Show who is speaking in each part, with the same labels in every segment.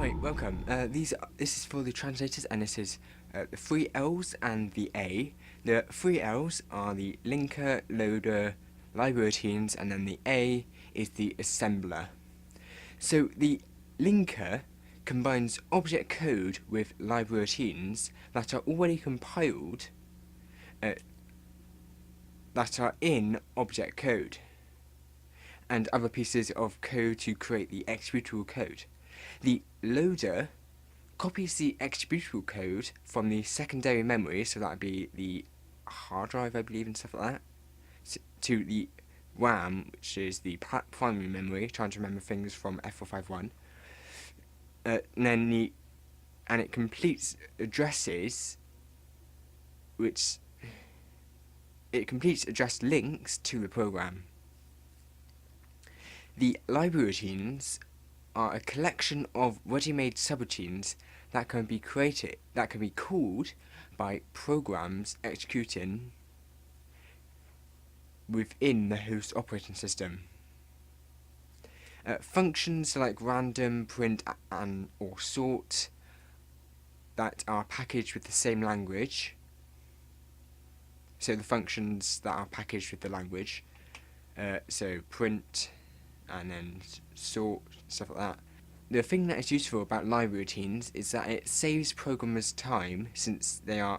Speaker 1: Right, welcome. This is for the translators, and this is the three L's and the A. The three L's are the linker, loader, library routines, and then the A is the assembler. So the linker combines object code with library routines that are already compiled, that are in object code, and other pieces of code to create the executable code. The loader copies the executable code from the secondary memory, so that would be the hard drive, I believe, and stuff like that, to the RAM, which is the primary memory, trying to remember things from F451. And it completes addresses, address links to the program. The library routines are a collection of ready-made subroutines that can be called by programs executing within the host operating system. Functions like random, print, or sort that are packaged with the same language. So the functions that are packaged with the language, so print and then sort, stuff like that. The thing that is useful about library routines is that it saves programmers time, since the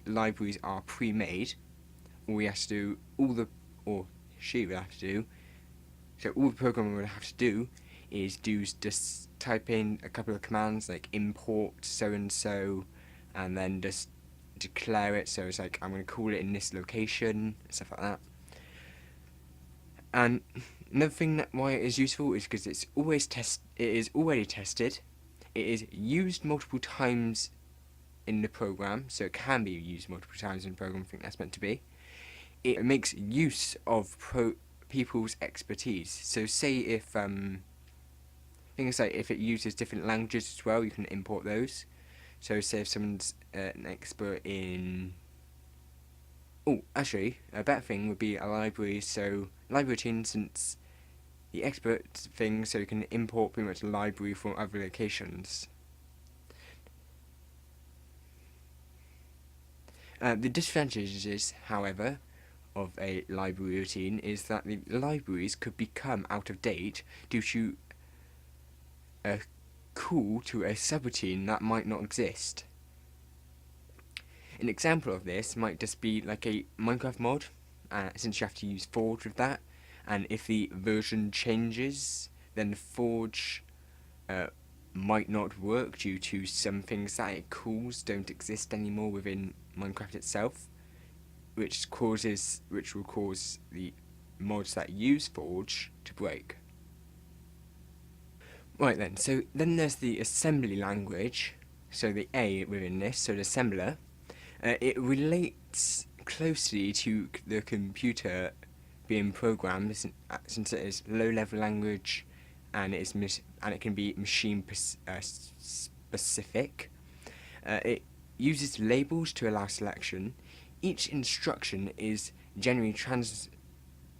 Speaker 1: libraries are pre-made. All she would have to do, so all the programmer would have to do is just type in a couple of commands like import so and so, and then just declare it. So it's like, I'm going to call it in this location, stuff like that. And another thing why it is useful is because it is already tested. It is used multiple times in the program, so it can be used multiple times in the program. I think that's meant to be. It makes use of people's expertise. So say if things like if it uses different languages as well, you can import those. So say if someone's an expert in... Oh, actually, a better thing would be a library. So library routine, since the expert thing, so you can import pretty much a library from other locations. The disadvantages, however, of a library routine is that the libraries could become out of date due to a call to a subroutine that might not exist. An example of this might just be like a Minecraft mod, since you have to use Forge with that, and if the version changes, then Forge might not work due to some things that it calls don't exist anymore within Minecraft itself, which will cause the mods that use Forge to break. Right then, so then there's the assembly language, so the A within this, so the assembler. It relates closely to the computer being programmed, since it is low-level language, and it can be machine specific. It uses labels to allow selection. Each instruction is generally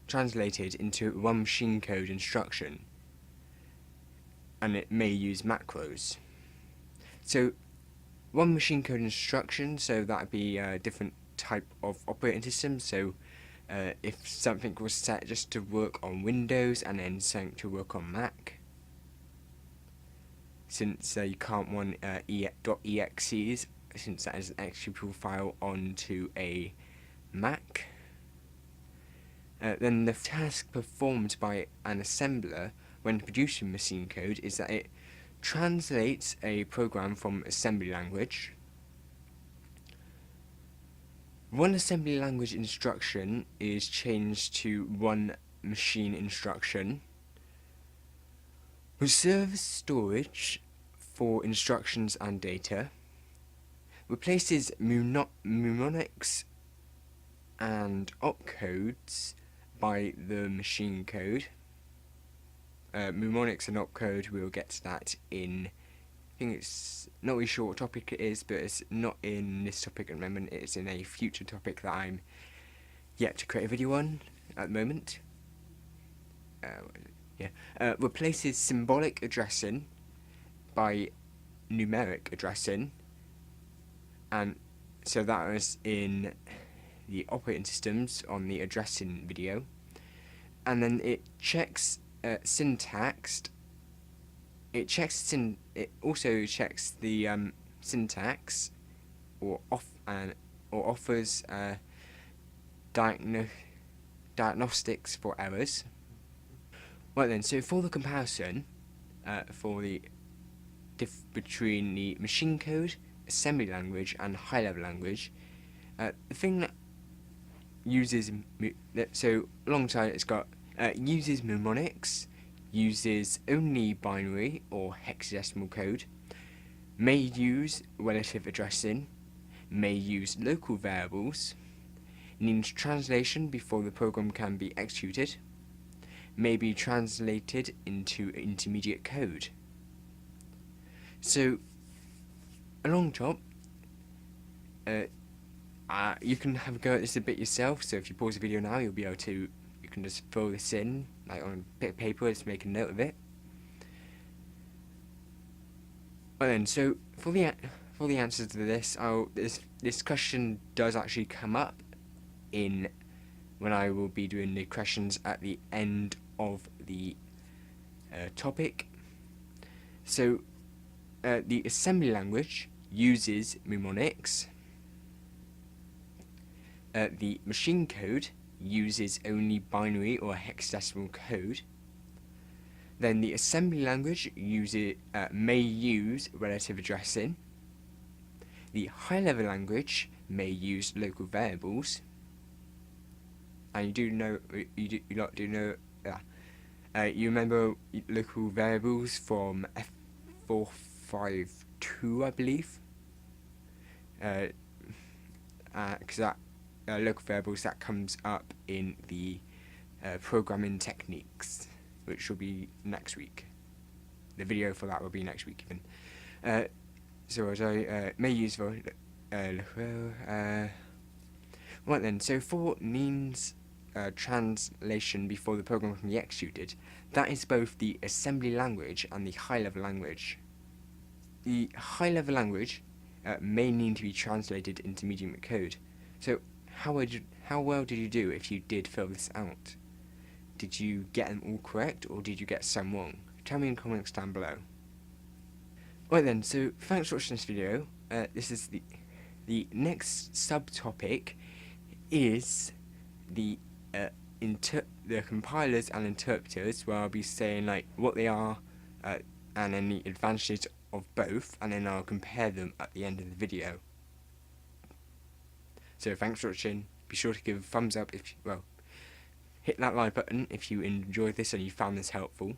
Speaker 1: translated into one machine code instruction, and it may use macros. So one machine code instruction, so that would be a different type of operating system. So if something was set just to work on Windows and then something to work on Mac, since you can't run .exes, since that is an executable file onto a Mac. Then the task performed by an assembler when producing machine code is that it translates a program from assembly language. One assembly language instruction is changed to one machine instruction. Reserves storage for instructions and data. Replaces mnemonics and opcodes by the machine code. Mnemonics and opcode, we'll get to that in, I think it's not really sure what topic it is, but it's not in this topic at the moment, it's in a future topic that I'm yet to create a video on at the moment. Replaces symbolic addressing by numeric addressing, and so that was in the operating systems on the addressing video, and then it checks syntax. It also checks the syntax, or offers diagnostics for errors. Right then, so for the comparison, for the between the machine code, assembly language, and high-level language, the thing that uses alongside it's got uses mnemonics, uses only binary or hexadecimal code, may use relative addressing, may use local variables, needs translation before the program can be executed, may be translated into intermediate code. So, along top, you can have a go at this a bit yourself. So if you pause the video now, you can just fill this in like on a bit of paper, just make a note of it. Well then, so for the answers to this, this question does actually come up in when I will be doing the questions at the end of the topic. So the assembly language uses mnemonics. The machine code uses only binary or hexadecimal code. Then the assembly language may use relative addressing. The high-level language may use local variables. And you remember local variables from F452, I believe. Because that local variables that comes up in the programming techniques, which will be next week. The video for that will be next week even. So as I may use for right then, so for means translation before the program can be executed, that is both the assembly language and the high-level language. The high-level language may need to be translated into intermediate code. So how well did you do if you did fill this out? Did you get them all correct, or did you get some wrong? Tell me in the comments down below. Right then, so thanks for watching this video. This is the next subtopic is the compilers and interpreters, where I'll be saying like what they are and then the advantages of both, and then I'll compare them at the end of the video. So thanks for watching. Be sure to give a thumbs up hit that like button if you enjoyed this and you found this helpful.